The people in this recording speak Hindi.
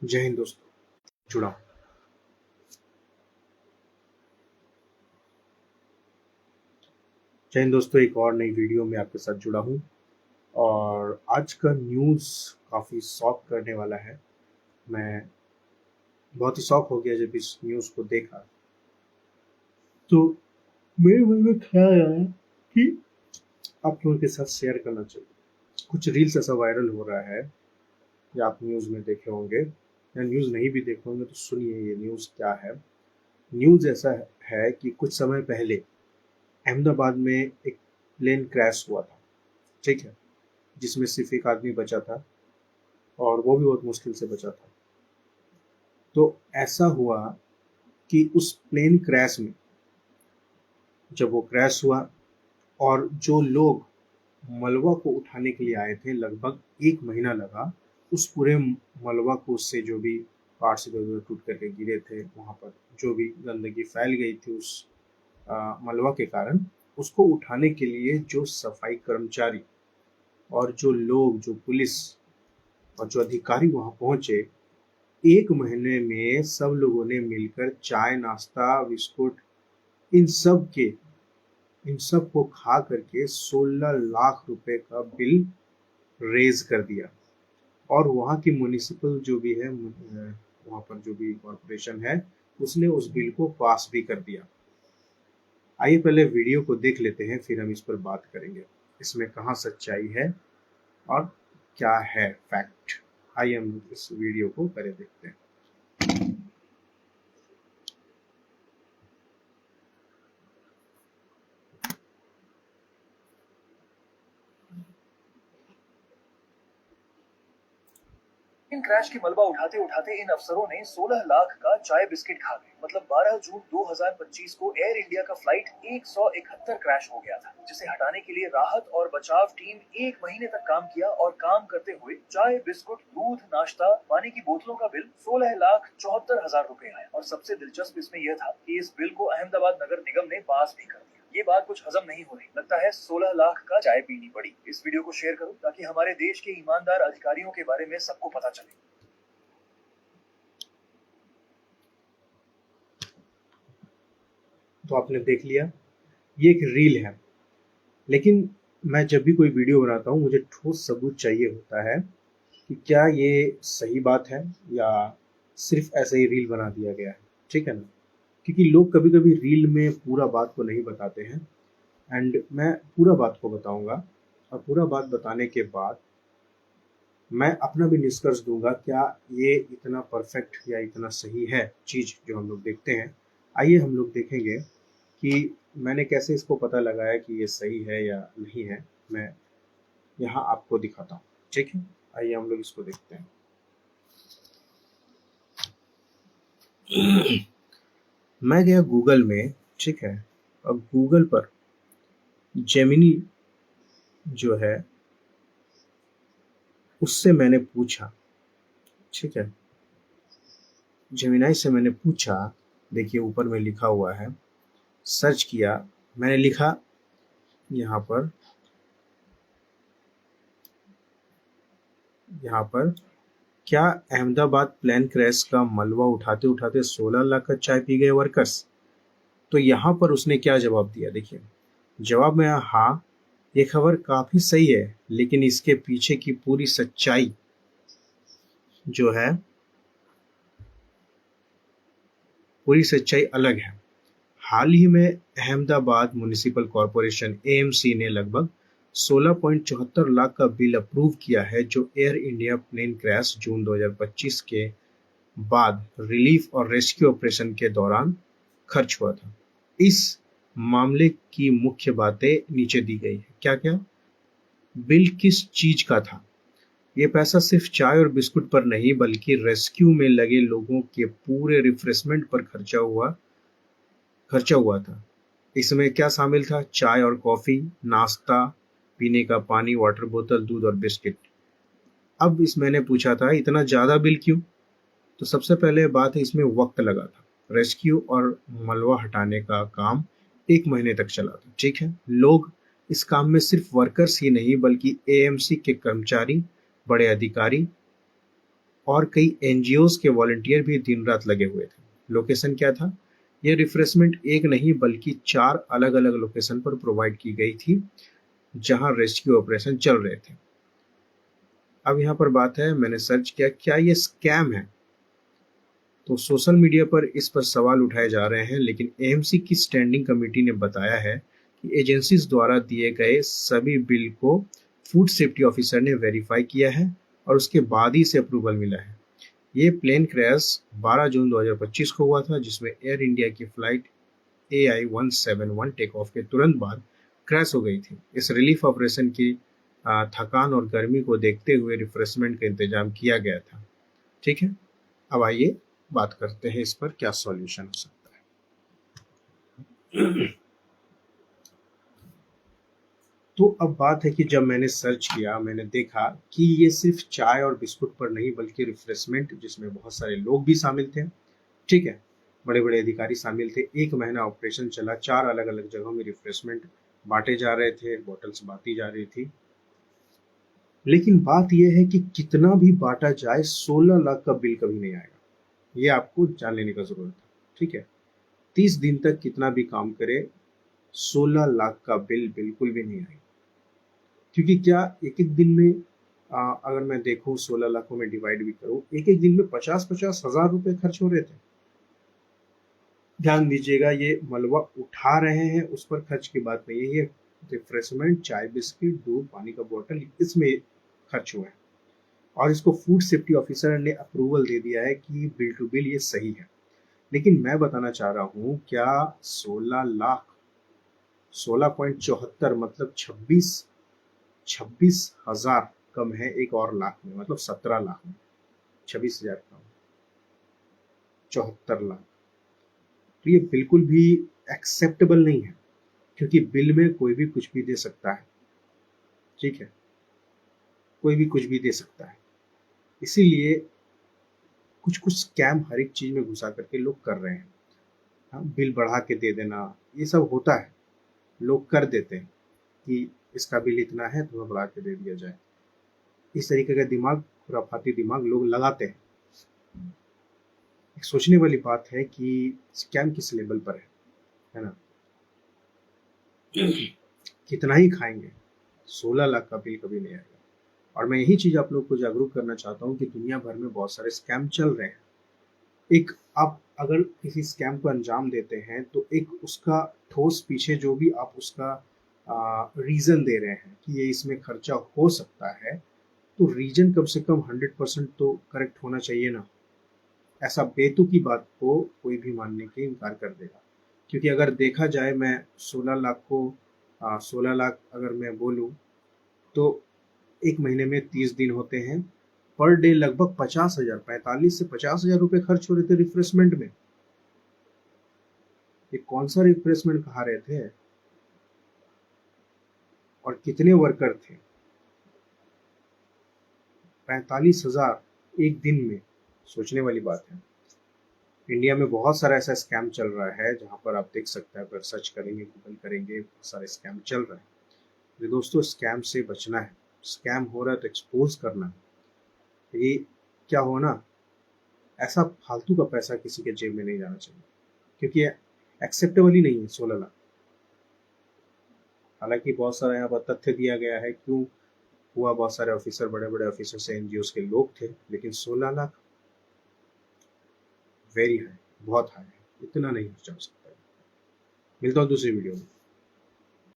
जय हिंद दोस्तों। जुड़ा हूं। जय हिंद दोस्तों, एक और नई वीडियो में आपके साथ जुड़ा हूं और आज का न्यूज़ काफ़ी शॉक करने वाला है। मैं बहुत ही शॉक हो गया जब इस न्यूज़ को देखा, तो मेरे मन में ख्याल आया कि आप लोगों के साथ शेयर करना चाहिए। कुछ रील्स ऐसा वायरल हो रहा है या आप न्यूज़ में देखे होंगे या न्यूज़ नहीं भी देखे होंगे तो सुनिए ये न्यूज़ क्या है। न्यूज़ ऐसा है कि कुछ समय पहले अहमदाबाद में एक प्लेन क्रैश हुआ था, ठीक है, जिसमें सिर्फ एक आदमी बचा था और वो भी बहुत मुश्किल से बचा था। तो ऐसा हुआ कि उस प्लेन क्रैश में जब वो क्रैश हुआ और जो लोग मलबा को उठाने के लिए आए थे, लगभग 1 महीना लगा उस पूरे मलबा को, उससे जो भी पार्ट्स इधर उधर टूट करके गिरे थे, वहाँ पर जो भी गंदगी फैल गई थी उस मलबा के कारण, उसको उठाने के लिए जो सफाई कर्मचारी और जो लोग, जो पुलिस और जो अधिकारी वहाँ पहुंचे, 1 महीने में सब लोगों ने मिलकर चाय, नाश्ता, बिस्कुट, इन सब के इन सब को खा करके 16 लाख रुपए का बिल रेज कर दिया। और वहाँ की म्युनिसिपल जो भी है, वहाँ पर जो भी कॉरपोरेशन है, उसने उस बिल को पास भी कर दिया। आइए पहले वीडियो को देख लेते हैं, फिर हम इस पर बात करेंगे, इसमें कहाँ सच्चाई है और क्या है फैक्ट। आइए हम इस वीडियो को पहले देखते हैं। इन क्रैश की मलबा उठाते उठाते इन अफसरों ने 16 लाख का चाय बिस्किट खा गए। मतलब 12 जून 2025 को एयर इंडिया का फ्लाइट 171 क्रैश हो गया था, जिसे हटाने के लिए राहत और बचाव टीम 1 महीने तक काम किया और काम करते हुए चाय, बिस्कुट, दूध, नाश्ता, पानी की बोतलों का बिल 16,74,000 रुपए आया। और सबसे दिलचस्प इसमें यह था कि इस बिल को अहमदाबाद नगर निगम ने पास भी कर दिया। ये बात कुछ हजम नहीं हो रही, लगता है 16 लाख का चाय पीनी पड़ी। इस वीडियो को शेयर करो ताकि हमारे देश के ईमानदार अधिकारियों के बारे में सबको पता चले। तो आपने देख लिया, ये एक रील है, लेकिन मैं जब भी कोई वीडियो बनाता हूँ मुझे ठोस सबूत चाहिए होता है कि क्या ये सही बात है या सिर्फ ऐसे ही रील बना दिया गया है, ठीक है ना। क्योंकि लोग कभी कभी रील में पूरा बात को नहीं बताते हैं, एंड मैं पूरा बात को बताऊंगा और पूरा बात बताने के बाद मैं अपना भी निष्कर्ष दूंगा क्या ये इतना परफेक्ट या इतना सही है चीज़ जो हम लोग देखते हैं। आइए हम लोग देखेंगे कि मैंने कैसे इसको पता लगाया कि ये सही है या नहीं है। मैं यहाँ आपको दिखाता हूँ, ठीक है। आइए हम लोग इसको देखते हैं। मैं गया गूगल में, ठीक है, और गूगल पर जेमिनी जो है उससे मैंने पूछा, ठीक है, जेमिनाई से मैंने पूछा। देखिए ऊपर में लिखा हुआ है, सर्च किया, मैंने लिखा यहाँ पर क्या अहमदाबाद प्लेन क्रैश का मलबा उठाते उठाते 16 लाख का चाय पी गए वर्कर्स। तो यहाँ पर उसने क्या जवाब दिया, देखिए जवाब में, हाँ ये खबर काफी सही है, लेकिन इसके पीछे की पूरी सच्चाई जो है, पूरी सच्चाई अलग है। हाल ही में अहमदाबाद म्युनिसिपल कॉरपोरेशन एएमसी ने लगभग 16.74 लाख का बिल अप्रूव किया है, जो एयर इंडिया प्लेन क्रैश जून 2025 के बाद रिलीफ और रेस्क्यू ऑपरेशन के दौरान खर्च हुआ था। इस मामले की मुख्य बातें नीचे दी गई है। क्या क्या बिल किस चीज का था? ये पैसा सिर्फ चाय और बिस्कुट पर नहीं, बल्कि रेस्क्यू में लगे लोगों के पूरे रिफ्रेशमेंट पर खर्चा हुआ था। इसमें क्या शामिल था? चाय और कॉफी, नाश्ता, पीने का पानी, वाटर बोतल, दूध और बिस्किट। अब इस मैंने पूछा था इतना ज्यादा बिल क्यों? तो सबसे पहले बात है, इसमें वक्त लगा था। रेस्क्यू और मलबा हटाने का काम 1 महीने तक चला था, ठीक है। लोग, इस काम में सिर्फ वर्कर्स ही नहीं बल्कि एएमसी के कर्मचारी, बड़े अधिकारी और कई एनजीओज के वॉलंटियर भी दिन रात लगे हुए थे। लोकेशन क्या था? यह रिफ्रेशमेंट एक नहीं बल्कि 4 अलग अलग लोकेशन पर प्रोवाइड की गई थी जहां रेस्क्यू ऑपरेशन चल रहे थे। अब यहाँ पर बात है, मैंने सर्च किया क्या ये स्कैम है, तो सोशल मीडिया पर इस पर सवाल उठाए जा रहे हैं, लेकिन एएमसी की स्टैंडिंग कमेटी ने बताया है कि एजेंसीज द्वारा दिए गए सभी बिल को फूड सेफ्टी ऑफिसर ने वेरीफाई किया है और उसके बाद ही से अप्रूवल मिला है। ये प्लेन क्रैश 12 जून 2025 को हुआ था, जिसमें एयर इंडिया की फ्लाइट AI-171 टेक ऑफ के तुरंत बाद क्रैश हो गई थी। इस रिलीफ ऑपरेशन की थकान और गर्मी को देखते हुए रिफ्रेशमेंट का इंतजाम किया गया था। ठीक है, अब आइए बात करते हैं इस पर क्या सॉल्यूशन हो सकता है। तो अब बात है कि जब मैंने सर्च किया, मैंने देखा कि ये सिर्फ चाय और बिस्कुट पर नहीं बल्कि रिफ्रेशमेंट जिसमें बहुत सारे लोग भी शामिल थे। ठीक है, बड़े बड़े अधिकारी शामिल थे। 1 महीना ऑपरेशन चला, 4 अलग अलग जगहों में रिफ्रेशमेंट बांटे जा रहे थे, बॉटल्स बांटी जा रही थी। लेकिन बात यह है कि कितना भी बांटा जाए 16 लाख का बिल कभी नहीं आएगा, ये आपको जान लेने का जरूरत है। ठीक है, 30 दिन तक कितना भी काम करे 16 लाख का बिल बिल्कुल भी नहीं आएगा। क्योंकि क्या एक एक दिन में अगर मैं देखूं 16 लाखों में डिवाइड भी करूं, एक एक दिन में 50-50 हजार रुपए खर्च हो रहे थे। ध्यान दीजिएगा, ये मलबा उठा रहे हैं उस पर खर्च की बात नहीं है, ये रिफ्रेशमेंट, चाय बिस्किट, दूध, पानी का बोतल, इसमें खर्च हुआ है और इसको फूड सेफ्टी ऑफिसर ने अप्रूवल दे दिया है कि बिल टू बिल ये सही है। लेकिन मैं बताना चाह रहा हूं, क्या 16 लाख 16.74 मतलब 26,000 कम है एक और लाख में, मतलब 17 लाख में 26,000 कम, 74 लाख। तो ये बिल्कुल भी एक्सेप्टेबल नहीं है, क्योंकि बिल में कोई भी कुछ भी दे सकता है। ठीक है, कोई भी कुछ भी दे सकता है, इसीलिए कुछ कुछ स्कैम हर एक चीज में घुसा करके लोग कर रहे हैं। हाँ, बिल बढ़ा के दे देना, ये सब होता है, लोग कर देते हैं कि इसका बिल इतना है तो बढ़ा के दे दिया जाए। इस तरीके का दिमाग, खुराफाती दिमाग लोग लगाते हैं। एक सोचने वाली बात है कि स्कैम किस लेवल पर है ना। कितना ही खाएंगे, 16 लाख का बिल कभी नहीं आएगा। और मैं यही चीज आप लोग को जागरूक करना चाहता हूँ कि दुनिया भर में बहुत सारे स्कैम चल रहे हैं। एक आप अगर किसी स्कैम को अंजाम देते हैं तो एक उसका ठोस पीछे जो भी आप उसका रीजन दे रहे हैं कि ये इसमें खर्चा हो सकता है, तो रीजन कम से कम 100% तो करेक्ट होना चाहिए ना। ऐसा बेतुकी बात को कोई भी मानने के इनकार कर देगा। क्योंकि अगर देखा जाए, मैं 16 लाख को 16 लाख अगर मैं बोलूँ तो एक महीने में 30 दिन होते हैं, पर डे लगभग 50,000, 45 से 50,000 रुपए खर्च हो रहे थे रिफ्रेशमेंट में। ये कौन सा रिफ्रेशमेंट खा रहे थे और कितने वर्कर थे? 45,000 एक दिन में, सोचने वाली बात है। इंडिया में बहुत सारा ऐसा स्कैम चल रहा है जहां पर आप देख सकते हैं, अगर सर्च करेंगे, गूगल करेंगे, बहुत सारे स्कैम चल रहे हैं। तो दोस्तों, स्कैम से बचना है। स्कैम हो रहा है तो एक्सपोज करना है। ये क्या हो ना, ऐसा फालतू का पैसा किसी के जेब में नहीं जाना चाहिए, क्योंकि एक्सेप्टेबल ही नहीं है 16 लाख। हालांकि बहुत सारा यहाँ पर तथ्य दिया गया है क्यों हुआ, बहुत सारे ऑफिसर, बड़े बड़े ऑफिसर से एनजीओ के लोग थे, लेकिन 16 लाख वेरी हाई, बहुत हाई है, इतना नहीं जा सकता। मिलता हूँ दूसरी वीडियो में।